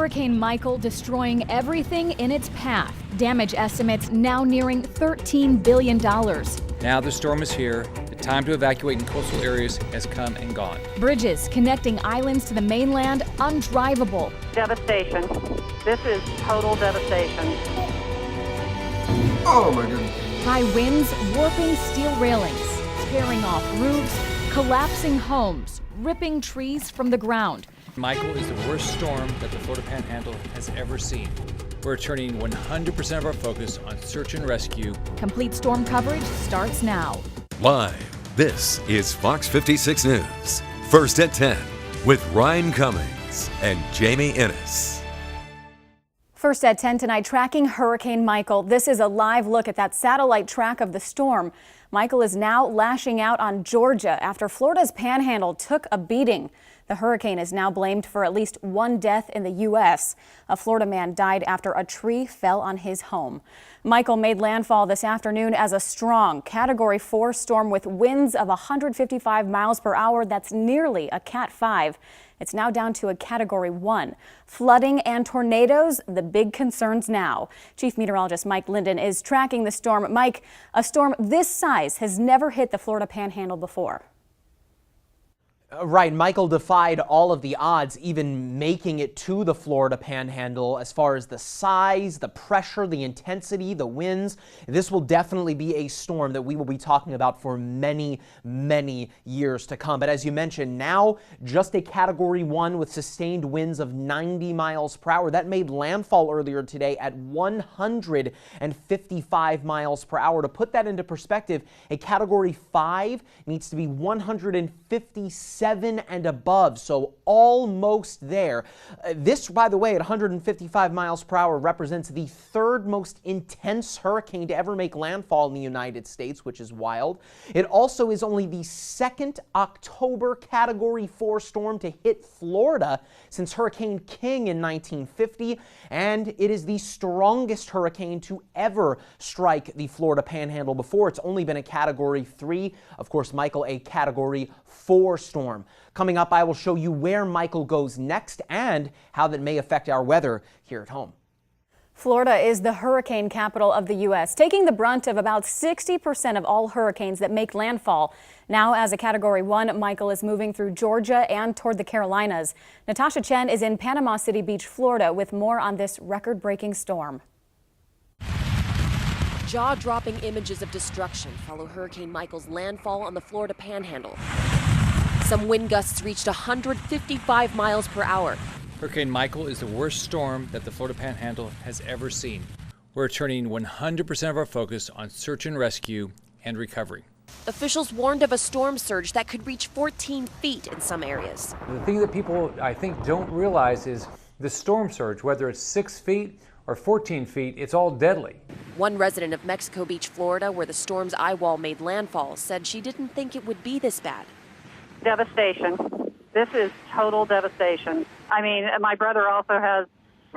Hurricane Michael destroying everything in its path. Damage estimates now nearing $13 billion. Now the storm is here. The time to evacuate in coastal areas has come and gone. Bridges connecting islands to the mainland undrivable. Devastation. This is total devastation. Oh my goodness. High winds warping steel railings, tearing off roofs, collapsing homes, ripping trees from the ground. Michael is the worst storm that the Florida Panhandle has ever seen. We're turning 100% of our focus on search and rescue. Complete storm coverage starts now. Live, this is Fox 56 News. First at 10 with Ryan Cummings and Jamie Innes. First at 10 tonight, tracking Hurricane Michael. This is a live look at that satellite track of the storm. Michael is now lashing out on Georgia after Florida's panhandle took a beating. The hurricane is now blamed for at least one death in the U.S. A Florida man died after a tree fell on his home. Michael made landfall this afternoon as a strong Category 4 storm with winds of 155 miles per hour. That's nearly a Cat 5. It's now down to a Category 1. Flooding and tornadoes, the big concerns now. Chief Meteorologist Mike Linden is tracking the storm. Mike, a storm this size has never hit the Florida Panhandle before. Right, Michael defied all of the odds, even making it to the Florida Panhandle. As far as the size, the pressure, the intensity, the winds, this will definitely be a storm that we will be talking about for many, many years to come. But as you mentioned, now just a Category 1 with sustained winds of 90 miles per hour. That made landfall earlier today at 155 miles per hour. To put that into perspective, a Category 5 needs to be 157 and above, so almost there. This, by the way, at 155 miles per hour represents the third most intense hurricane to ever make landfall in the United States, which is wild. It also is only the second October Category 4 storm to hit Florida since Hurricane King in 1950, and it is the strongest hurricane to ever strike the Florida Panhandle before. It's only been a Category 3. Of course, Michael, a Category 4 storm. Coming up, I will show you where Michael goes next and how that may affect our weather here at home. Florida is the hurricane capital of the U.S., taking the brunt of about 60% of all hurricanes that make landfall. Now, as a Category 1, Michael is moving through Georgia and toward the Carolinas. Natasha Chen is in Panama City Beach, Florida, with more on this record-breaking storm. Jaw-dropping images of destruction follow Hurricane Michael's landfall on the Florida Panhandle. Some wind gusts reached 155 miles per hour. Hurricane Michael is the worst storm that the Florida Panhandle has ever seen. We're turning 100% of our focus on search and rescue and recovery. Officials warned of a storm surge that could reach 14 feet in some areas. The thing that people, I think, don't realize is the storm surge, whether it's 6 feet or 14 feet, it's all deadly. One resident of Mexico Beach, Florida, where the storm's eye wall made landfall, said she didn't think it would be this bad. Devastation. This is total devastation. I mean, my brother also has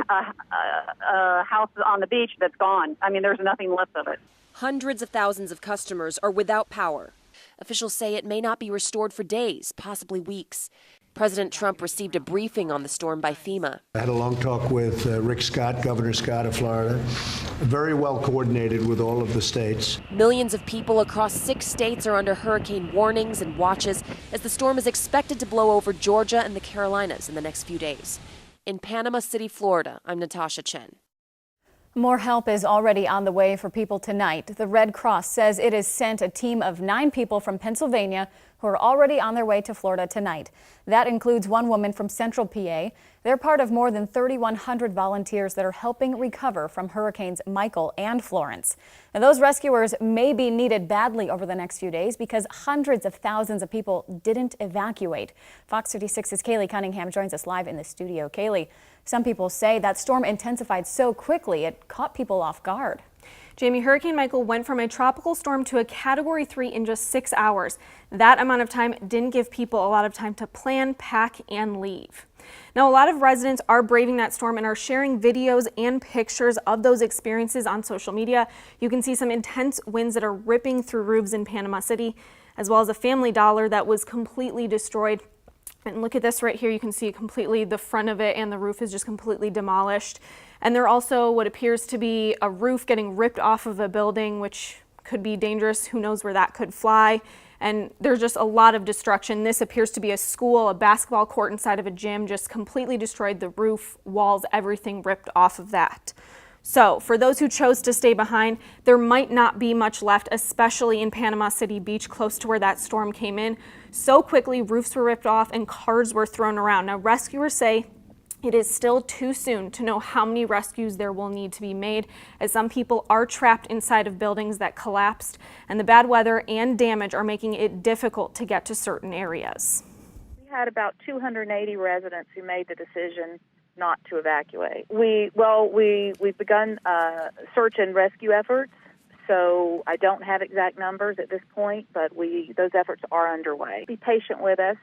a house on the beach that's gone. I mean, there's nothing left of it. Hundreds of thousands of customers are without power. Officials say it may not be restored for days, possibly weeks. President Trump received a briefing on the storm by FEMA. I had a long talk with Rick Scott, Governor Scott of Florida. Very well coordinated with all of the states. Millions of people across 6 states are under hurricane warnings and watches as the storm is expected to blow over Georgia and the Carolinas in the next few days. In Panama City, Florida, I'm Natasha Chen. More help is already on the way for people tonight. The Red Cross says it has sent a team of 9 people from Pennsylvania who are already on their way to Florida tonight. That includes one woman from Central PA. They're part of more than 3,100 volunteers that are helping recover from Hurricanes Michael and Florence. Now, those rescuers may be needed badly over the next few days because hundreds of thousands of people didn't evacuate. Fox 56's Kaylee Cunningham joins us live in the studio. Kaylee, some people say that storm intensified so quickly it caught people off guard. Jamie, Hurricane Michael went from a tropical storm to a Category 3 in just 6 hours. That amount of time didn't give people a lot of time to plan, pack, and leave. Now, a lot of residents are braving that storm and are sharing videos and pictures of those experiences on social media. You can see some intense winds that are ripping through roofs in Panama City, as well as a Family Dollar that was completely destroyed. And look at this right here. You can see completely the front of it, and the roof is just completely demolished. And there also what appears to be a roof getting ripped off of a building, which could be dangerous. Who knows where that could fly? And there's just a lot of destruction. This appears to be a school, a basketball court inside of a gym, just completely destroyed. The roof, walls, everything ripped off of that. So for those who chose to stay behind, there might not be much left, especially in Panama City Beach, close to where that storm came in. So quickly, roofs were ripped off and cars were thrown around. Now, rescuers say it is still too soon to know how many rescues there will need to be made, as some people are trapped inside of buildings that collapsed, and the bad weather and damage are making it difficult to get to certain areas. We had about 280 residents who made the decision not to evacuate. We've begun search and rescue efforts, so I don't have exact numbers at this point, but those efforts are underway. Be patient with us.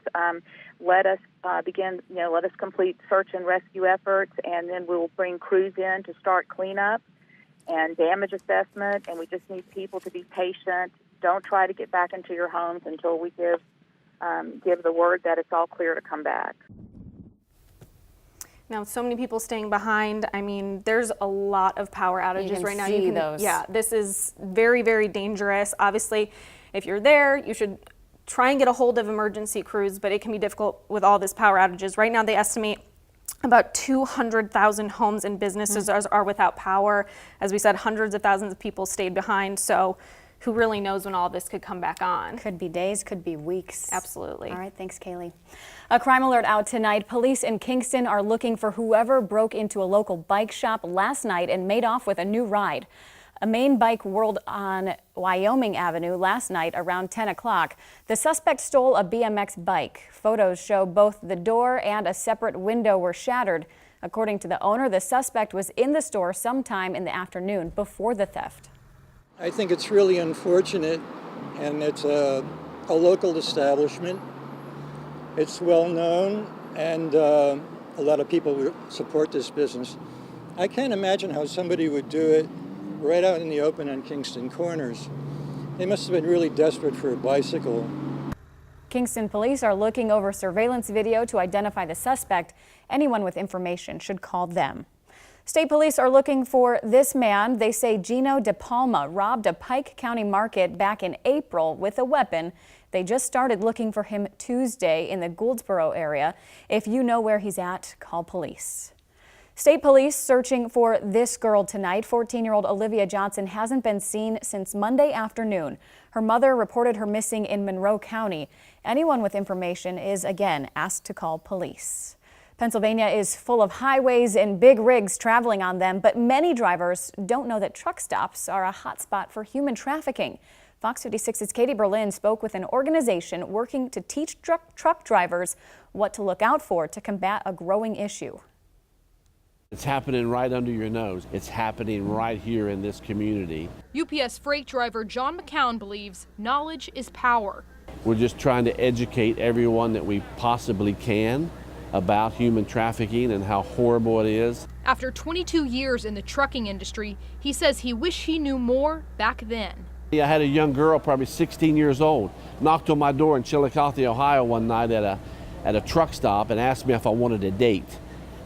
Let us let us complete search and rescue efforts, and then we will bring crews in to start cleanup and damage assessment, and we just need people to be patient. Don't try to get back into your homes until we give the word that it's all clear to come back. Now, so many people staying behind. I mean, there's a lot of power outages right now. You can see those. Yeah, this is very, very dangerous. Obviously, if you're there, you should try and get a hold of emergency crews, but it can be difficult with all this power outages. Right now, they estimate about 200,000 homes and businesses are without power. As we said, hundreds of thousands of people stayed behind. So who really knows when all this could come back on? Could be days, could be weeks. Absolutely. All right, thanks, Kaylee. A crime alert out tonight. Police in Kingston are looking for whoever broke into a local bike shop last night and made off with a new ride. A Main Bike World on Wyoming Avenue last night around 10 o'clock. The suspect stole a BMX bike. Photos show both the door and a separate window were shattered. According to the owner, the suspect was in the store sometime in the afternoon before the theft. I think it's really unfortunate, and it's a local establishment. It's well known, and a lot of people support this business. I can't imagine how somebody would do it right out in the open on Kingston Corners. They must have been really desperate for a bicycle. Kingston police are looking over surveillance video to identify the suspect. Anyone with information should call them. State police are looking for this man. They say Gino De Palma robbed a Pike County market back in April with a weapon. They just started looking for him Tuesday in the Gouldsboro area. If you know where he's at, call police. State police searching for this girl tonight. 14-year-old Olivia Johnson hasn't been seen since Monday afternoon. Her mother reported her missing in Monroe County. Anyone with information is again asked to call police. Pennsylvania is full of highways and big rigs traveling on them, but many drivers don't know that truck stops are a hotspot for human trafficking. Fox 56's Katie Berlin spoke with an organization working to teach truck drivers what to look out for to combat a growing issue. It's happening right under your nose. It's happening right here in this community. UPS freight driver John McCown believes knowledge is power. We're just trying to educate everyone that we possibly can about human trafficking and how horrible it is. After 22 years in the trucking industry, he says he wished he knew more back then. I had a young girl, probably 16 years old, knocked on my door in Chillicothe, Ohio one night at a truck stop and asked me if I wanted a date.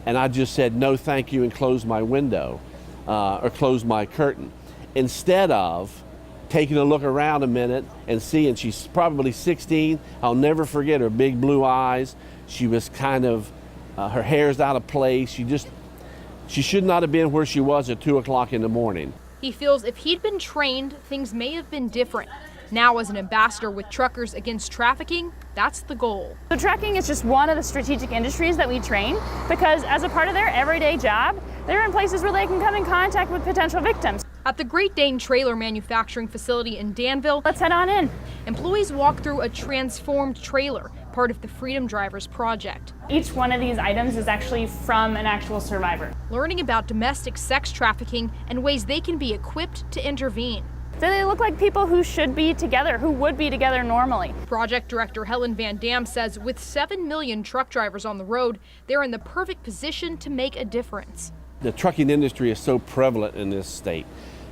And I just said, no, thank you, and closed my window or closed my curtain. Instead of taking a look around a minute and seeing she's probably 16. I'll never forget her big blue eyes. She was kind of, her hair's out of place. She should not have been where she was at 2 o'clock in the morning. He feels if he'd been trained, things may have been different. Now, as an ambassador with Truckers Against Trafficking, that's the goal. So trucking is just one of the strategic industries that we train because as a part of their everyday job, they're in places where they can come in contact with potential victims. At the Great Dane Trailer Manufacturing Facility in Danville, let's head on in. Employees walk through a transformed trailer, part of the Freedom Drivers Project. Each one of these items is actually from an actual survivor. Learning about domestic sex trafficking and ways they can be equipped to intervene. Do they look like people who should be together, who would be together normally? Project Director Helen Van Dam says with 7 million truck drivers on the road, they're in the perfect position to make a difference. The trucking industry is so prevalent in this state.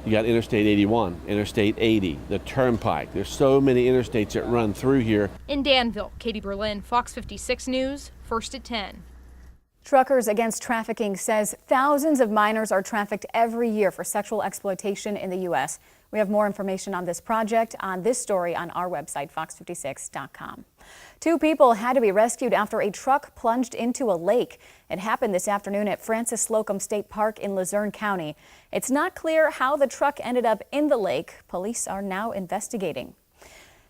You got Interstate 81, Interstate 80, the Turnpike. There's so many interstates that run through here. In Danville, Katie Berlin, Fox 56 News, first at 10. Truckers Against Trafficking says thousands of minors are trafficked every year for sexual exploitation in the U.S. We have more information on this project on this story on our website, fox56.com. 2 people had to be rescued after a truck plunged into a lake. It happened this afternoon at Francis Slocum State Park in Luzerne County. It's not clear how the truck ended up in the lake. Police are now investigating.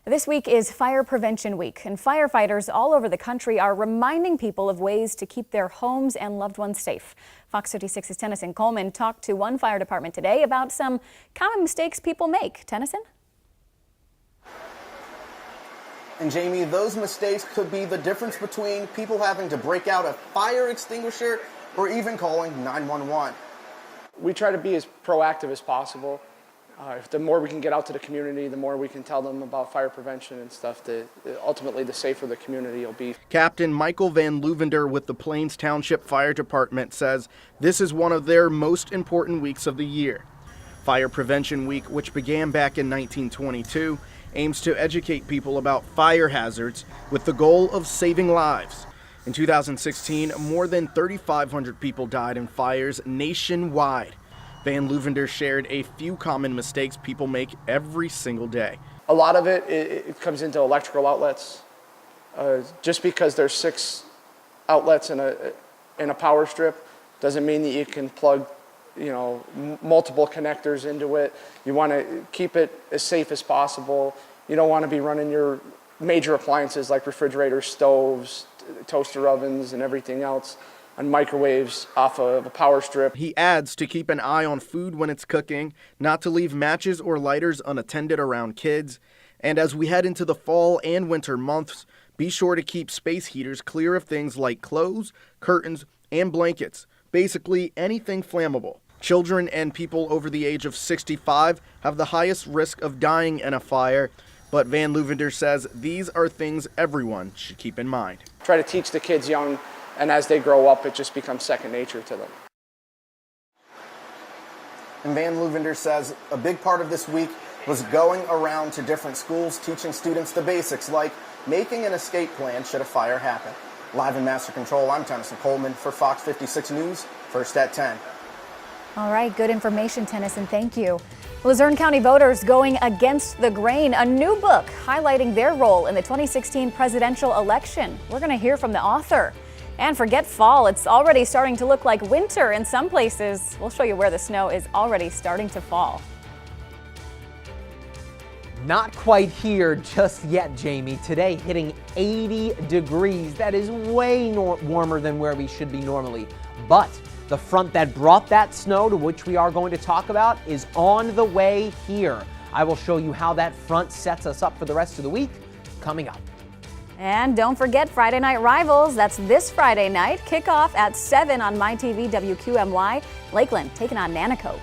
This week is Fire Prevention Week, and firefighters all over the country are reminding people of ways to keep their homes and loved ones safe. Fox 56's Tennyson Coleman talked to one fire department today about some common mistakes people make. Tennyson? And Jamie, those mistakes could be the difference between people having to break out a fire extinguisher or even calling 911. We try to be as proactive as possible. The more we can get out to the community, the more we can tell them about fire prevention and stuff, ultimately the safer the community will be. Captain Michael Van Luvender with the Plains Township Fire Department says this is one of their most important weeks of the year. Fire Prevention Week, which began back in 1922, aims to educate people about fire hazards with the goal of saving lives. In 2016, more than 3,500 people died in fires nationwide. Van Luvender shared a few common mistakes people make every single day. A lot of it comes into electrical outlets. Just because there's 6 outlets in a power strip doesn't mean that you can plug, multiple connectors into it. You want to keep it as safe as possible. You don't want to be running your major appliances like refrigerators, stoves, toaster ovens, and everything else on microwaves off of a power strip. He adds to keep an eye on food when it's cooking, not to leave matches or lighters unattended around kids, and as we head into the fall and winter months, be sure to keep space heaters clear of things like clothes, curtains, and blankets, basically anything flammable. Children and people over the age of 65 have the highest risk of dying in a fire, but Van Luvender says these are things everyone should keep in mind. Try to teach the kids young, and as they grow up, it just becomes second nature to them. And Van Luvender says a big part of this week was going around to different schools, teaching students the basics like making an escape plan should a fire happen. Live in Master Control, I'm Tennyson Coleman for Fox 56 News, first at 10. All right, good information, Tennyson. Thank you. Luzerne County voters going against the grain, a new book highlighting their role in the 2016 presidential election. We're going to hear from the author. And forget fall, it's already starting to look like winter in some places. We'll show you where the snow is already starting to fall. Not quite here just yet, Jamie. Today hitting 80 degrees. That is way warmer than where we should be normally. But the front that brought that snow, to which we are going to talk about, is on the way here. I will show you how that front sets us up for the rest of the week coming up. And don't forget Friday Night Rivals. That's this Friday night. Kickoff at 7 on MyTV WQMY. Lakeland taking on Nanacoke.